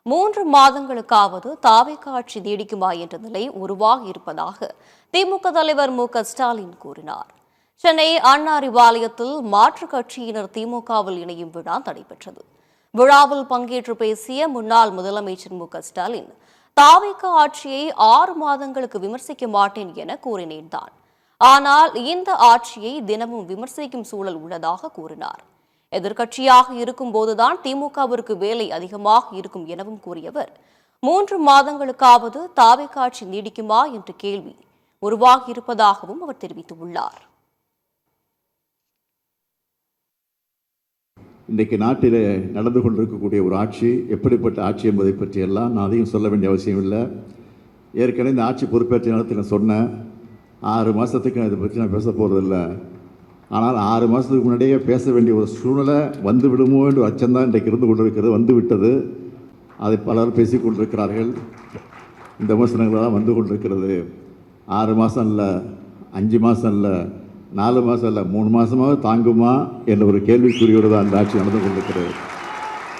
3 மாதங்களுக்காவது தாவேகா ஆட்சி நீடிக்குமா என்ற நிலை உருவாகி இருப்பதாக திமுக தலைவர் மு.க.ஸ்டாலின் கூறினார். சென்னை அண்ணா அறிவாலயத்தில் மாற்றுக் கட்சியினர் திமுகவில் இணையும் விழா நடைபெற்றது. விழாவில் பங்கேற்று பேசிய முன்னாள் முதலமைச்சர் மு.க.ஸ்டாலின், தாவேகா ஆட்சியை 6 மாதங்களுக்கு விமர்சிக்க மாட்டேன் என கூறினேன் தான். ஆனால் இந்த ஆட்சியை தினமும் விமர்சிக்கும் சூழல் உள்ளதாக கூறினார். எதிர்க்கட்சியாக இருக்கும்போதுதான் திமுகவிற்கு வேலை அதிகமாக இருக்கும் எனவும் கூறியவர், 3 மாதங்களுக்காவது தாவேகா ஆட்சி நீடிக்குமா என்ற கேள்வி உருவாகி இருப்பதாகவும் அவர் தெரிவித்துள்ளார். இன்றைக்கு நாட்டில் நடந்து கொண்டிருக்கக்கூடிய ஒரு ஆட்சி எப்படிப்பட்ட ஆட்சி என்பதை பற்றியெல்லாம் நான் அதிகம் சொல்ல வேண்டிய அவசியம் இல்லை. ஏற்கனவே இந்த ஆட்சி பொறுப்பேற்ற நேரத்தில் நான் சொன்னேன், 6 மாதத்துக்கு இதை பற்றி நான் பேச போகிறதில்ல. ஆனால் 6 மாதத்துக்கு முன்னாடியே பேச வேண்டிய ஒரு சூழ்நிலை வந்து விடுமோ என்ற அச்சம்தான் இன்றைக்கு இருந்து கொண்டிருக்கிறது, வந்து விட்டது. அதை பலர் பேசிக் கொண்டிருக்கிறார்கள். இந்த விமர்சனங்களாக வந்து கொண்டிருக்கிறது. 6 மாதம் இல்லை, 5 மாதம் இல்லை, 4 மாதம் இல்லை, 3 மாதமாக தாங்குமா என்ற ஒரு கேள்விக்குறியோடு தான் அந்த ஆட்சி நடந்து கொண்டிருக்கிறது.